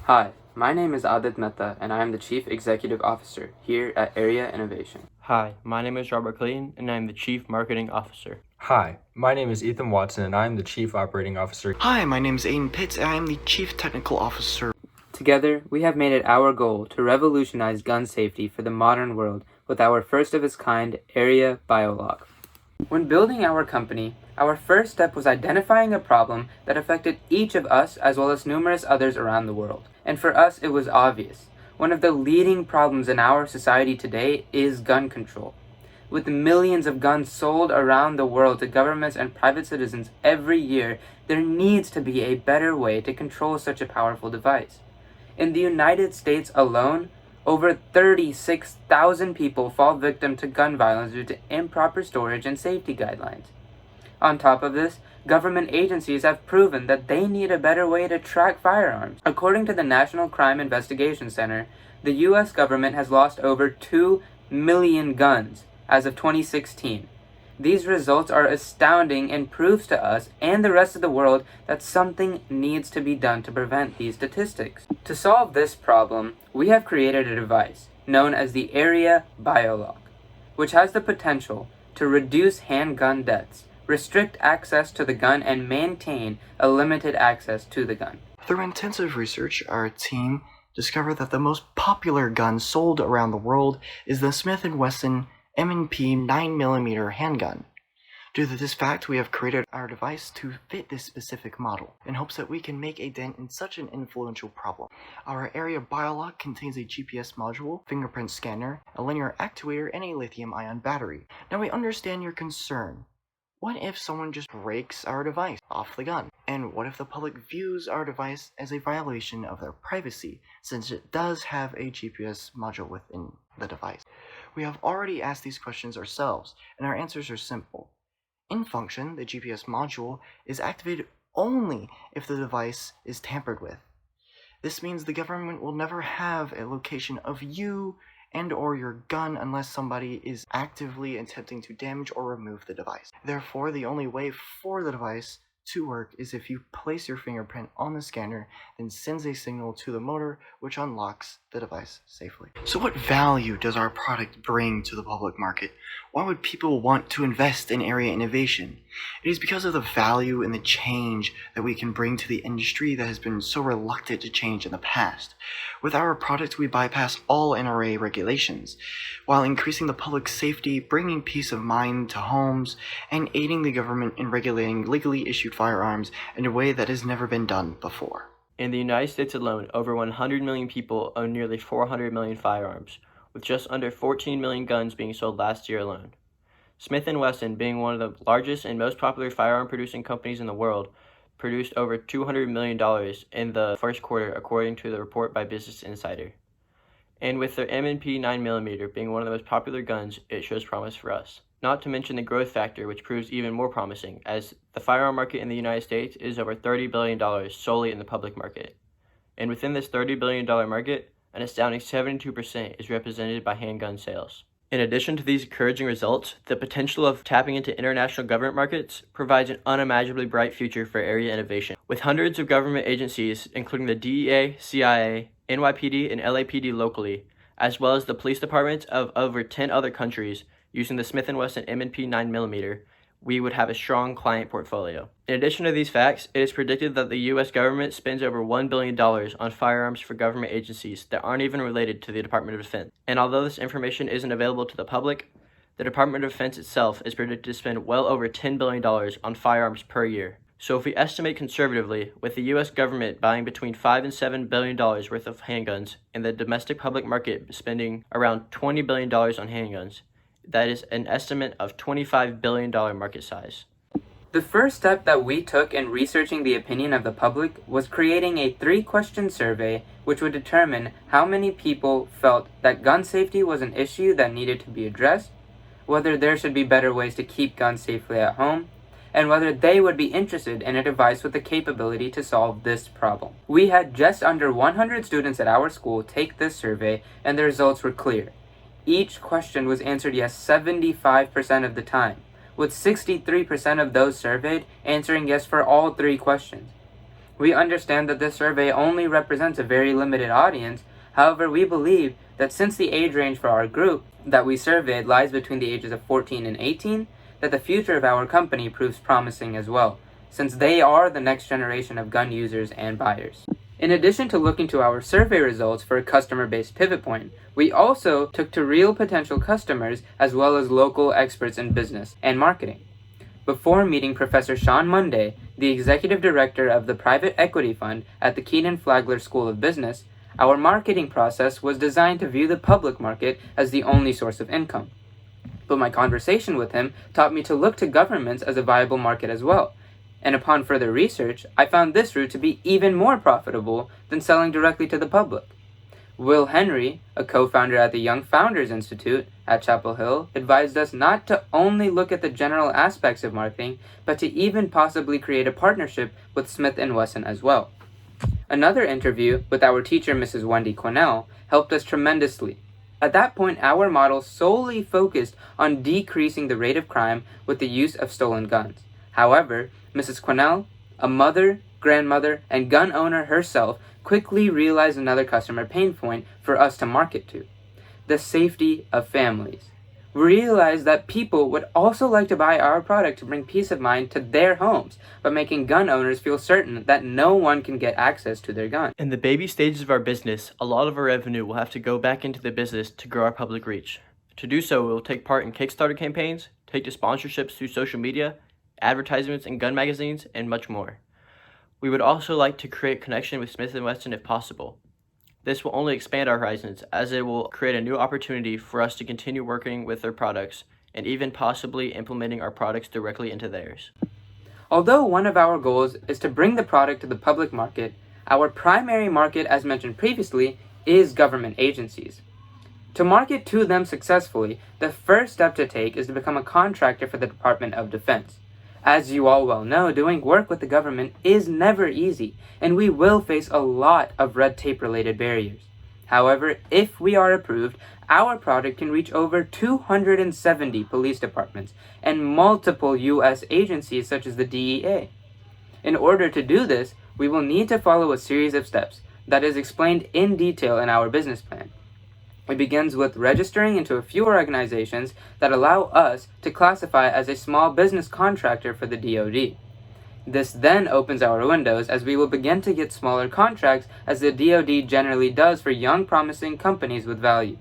Hi, my name is Adit Mehta, and I am the Chief Executive Officer here at A.R.E.A Innovation. Hi, my name is Robert Clayton, and I am the Chief Marketing Officer. Hi, my name is Ethan Watson, and I am the Chief Operating Officer. Hi, my name is Aiden Pitts, and I am the Chief Technical Officer. Together, we have made it our goal to revolutionize gun safety for the modern world with our first-of-its-kind A.R.E.A Biolog. When building our company, our first step was identifying a problem that affected each of us as well as numerous others around the world. And for us, it was obvious. One of the leading problems in our society today is gun control. With millions of guns sold around the world to governments and private citizens every year, there needs to be a better way to control such a powerful device. In the United States alone, over 36,000 people fall victim to gun violence due to improper storage and safety guidelines. On top of this, government agencies have proven that they need a better way to track firearms. According to the National Crime Investigation Center, the U.S. government has lost over 2 million guns as of 2016. These results are astounding and proves to us and the rest of the world that something needs to be done to prevent these statistics. To solve this problem, we have created a device known as the A.R.E.A Biolog, which has the potential to reduce handgun deaths, restrict access to the gun, and maintain a limited access to the gun. Through intensive research, our team discovered that the most popular gun sold around the world is the Smith & Wesson M&P 9mm handgun. Due to this fact, we have created our device to fit this specific model, in hopes that we can make a dent in such an influential problem. Our A.R.E.A Biolog contains a GPS module, fingerprint scanner, a linear actuator, and a lithium-ion battery. Now we understand your concern. What if someone just breaks our device off the gun? And what if the public views our device as a violation of their privacy, since it does have a GPS module within the device? We have already asked these questions ourselves, and our answers are simple. In function, the GPS module is activated only if the device is tampered with. This means the government will never have a location of you and/or your gun unless somebody is actively attempting to damage or remove the device. Therefore, the only way for the device to work is if you place your fingerprint on the scanner, then sends a signal to the motor, which unlocks the device safely. So what value does our product bring to the public market? Why would people want to invest in A.R.E.A innovation? It is because of the value and the change that we can bring to the industry that has been so reluctant to change in the past. With our product, we bypass all NRA regulations, while increasing the public safety, bringing peace of mind to homes, and aiding the government in regulating legally issued firearms in a way that has never been done before. In the United States alone, over 100 million people own nearly 400 million firearms, with just under 14 million guns being sold last year alone. Smith & Wesson, being one of the largest and most popular firearm-producing companies in the world, produced over $200 million in the first quarter, according to the report by Business Insider. And with their M&P 9mm being one of the most popular guns, it shows promise for us. Not to mention the growth factor, which proves even more promising, as the firearm market in the United States is over $30 billion solely in the public market. And within this $30 billion market, an astounding 72% is represented by handgun sales. In addition to these encouraging results, the potential of tapping into international government markets provides an unimaginably bright future for A.R.E.A innovation. With hundreds of government agencies, including the DEA, CIA, NYPD, and LAPD locally, as well as the police departments of over 10 other countries using the Smith & Wesson M&P 9mm, we would have a strong client portfolio. In addition to these facts, it is predicted that the U.S. government spends over $1 billion on firearms for government agencies that aren't even related to the Department of Defense. And although this information isn't available to the public, the Department of Defense itself is predicted to spend well over $10 billion on firearms per year. So if we estimate conservatively, with the U.S. government buying between $5 and $7 billion worth of handguns, and the domestic public market spending around $20 billion on handguns, that is an estimate of $25 billion market size. The first step that we took in researching the opinion of the public was creating a 3-question survey which would determine how many people felt that gun safety was an issue that needed to be addressed, whether there should be better ways to keep guns safely at home, and whether they would be interested in a device with the capability to solve this problem. We had just under 100 students at our school take this survey, and the results were clear. Each question was answered yes 75% of the time, with 63% of those surveyed answering yes for all 3 questions. We understand that this survey only represents a very limited audience. However, we believe that since the age range for our group that we surveyed lies between the ages of 14 and 18, that the future of our company proves promising as well, since they are the next generation of gun users and buyers. In addition to looking to our survey results for a customer-based pivot point, we also took to real potential customers as well as local experts in business and marketing. Before meeting Professor Sean Munday, the executive director of the private equity fund at the Kenan Flagler School of Business, our marketing process was designed to view the public market as the only source of income. But my conversation with him taught me to look to governments as a viable market as well. And upon further research, I found this route to be even more profitable than selling directly to the public. Will Henry, a co-founder at the Young Founders Institute at Chapel Hill, advised us not to only look at the general aspects of marketing, but to even possibly create a partnership with Smith & Wesson as well. Another interview with our teacher, Mrs. Wendy Quinnell, helped us tremendously. At that point, our model solely focused on decreasing the rate of crime with the use of stolen guns. However, Mrs. Quinnell, a mother, grandmother, and gun owner herself, quickly realized another customer pain point for us to market to: the safety of families. We realized that people would also like to buy our product to bring peace of mind to their homes, but making gun owners feel certain that no one can get access to their gun. In the baby stages of our business, a lot of our revenue will have to go back into the business to grow our public reach. To do so, we will take part in Kickstarter campaigns, take to sponsorships through social media, advertisements in gun magazines, and much more. We would also like to create connection with Smith & Wesson if possible. This will only expand our horizons, as it will create a new opportunity for us to continue working with their products and even possibly implementing our products directly into theirs. Although one of our goals is to bring the product to the public market, our primary market, as mentioned previously, is government agencies. To market to them successfully, the first step to take is to become a contractor for the Department of Defense. As you all well know, doing work with the government is never easy, and we will face a lot of red tape related barriers. However, if we are approved, our product can reach over 270 police departments and multiple U.S. agencies such as the DEA. In order to do this, we will need to follow a series of steps that is explained in detail in our business plan. It begins with registering into a few organizations that allow us to classify as a small business contractor for the DoD. This then opens our windows as we will begin to get smaller contracts as the DoD generally does for young promising companies with value.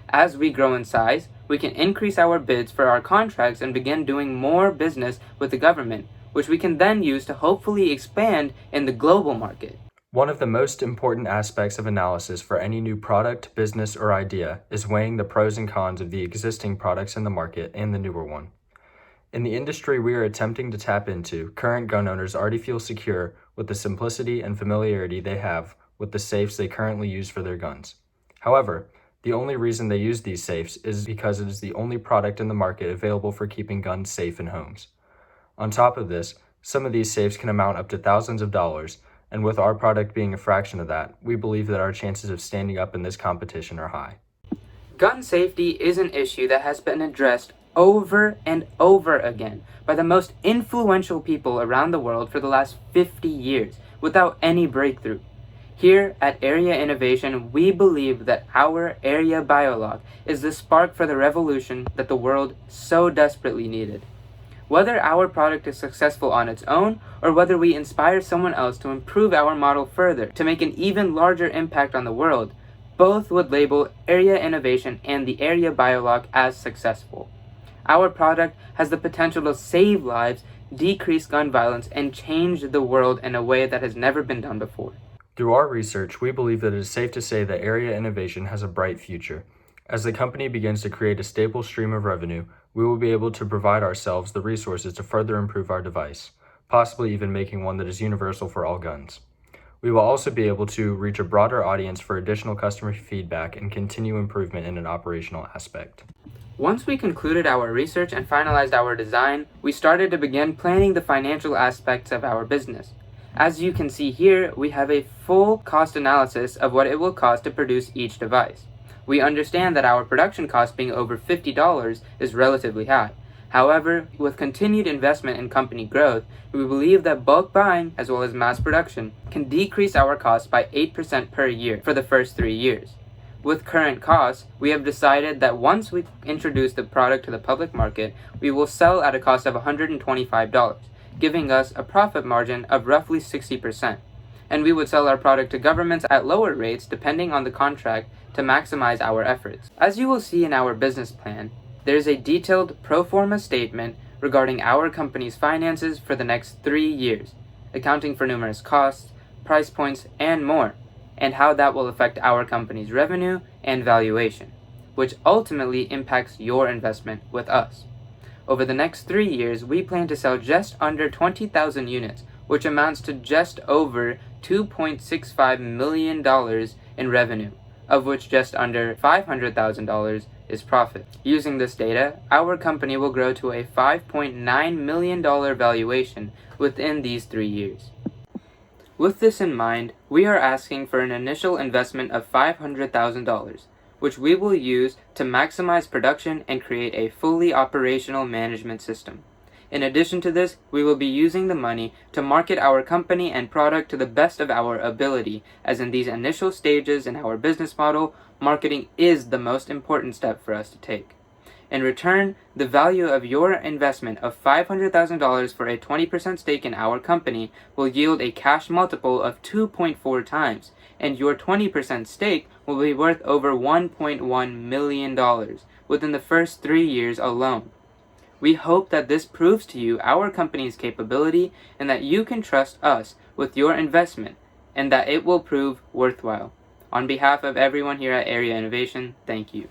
As we grow in size, we can increase our bids for our contracts and begin doing more business with the government, which we can then use to hopefully expand in the global market. One of the most important aspects of analysis for any new product, business, or idea is weighing the pros and cons of the existing products in the market and the newer one. In the industry we are attempting to tap into, current gun owners already feel secure with the simplicity and familiarity they have with the safes they currently use for their guns. However, the only reason they use these safes is because it is the only product in the market available for keeping guns safe in homes. On top of this, some of these safes can amount up to thousands of dollars, and with our product being a fraction of that, we believe that our chances of standing up in this competition are high. Gun safety is an issue that has been addressed over and over again by the most influential people around the world for the last 50 years without any breakthrough. Here at A.R.E.A Innovation, we believe that our A.R.E.A biolog is the spark for the revolution that the world so desperately needed. Whether our product is successful on its own, or whether we inspire someone else to improve our model further to make an even larger impact on the world, both would label A.R.E.A Innovation and the A.R.E.A biolog as successful. Our product has the potential to save lives, decrease gun violence, and change the world in a way that has never been done before. Through our research, we believe that it is safe to say that A.R.E.A Innovation has a bright future. As the company begins to create a stable stream of revenue, we will be able to provide ourselves the resources to further improve our device, possibly even making one that is universal for all guns. We will also be able to reach a broader audience for additional customer feedback and continue improvement in an operational aspect. Once we concluded our research and finalized our design, we started to begin planning the financial aspects of our business. As you can see here, we have a full cost analysis of what it will cost to produce each device. We understand that our production cost being over $50 is relatively high. However, with continued investment in company growth, we believe that bulk buying, as well as mass production, can decrease our costs by 8% per year for the first 3 years. With current costs, we have decided that once we introduce the product to the public market, we will sell at a cost of $125, giving us a profit margin of roughly 60%. And we would sell our product to governments at lower rates depending on the contract to maximize our efforts. As you will see in our business plan, there is a detailed pro forma statement regarding our company's finances for the next 3 years, accounting for numerous costs, price points, and more, and how that will affect our company's revenue and valuation, which ultimately impacts your investment with us. Over the next 3 years, we plan to sell just under 20,000 units, which amounts to just over $2.65 million in revenue, of which just under $500,000 is profit. Using this data, our company will grow to a $5.9 million valuation within these 3 years. With this in mind, we are asking for an initial investment of $500,000, which we will use to maximize production and create a fully operational management system. In addition to this, we will be using the money to market our company and product to the best of our ability, as in these initial stages in our business model, marketing is the most important step for us to take. In return, the value of your investment of $500,000 for a 20% stake in our company will yield a cash multiple of 2.4 times, and your 20% stake will be worth over $1.1 million within the first 3 years alone. We hope that this proves to you our company's capability and that you can trust us with your investment and that it will prove worthwhile. On behalf of everyone here at A.R.E.A Innovation, thank you.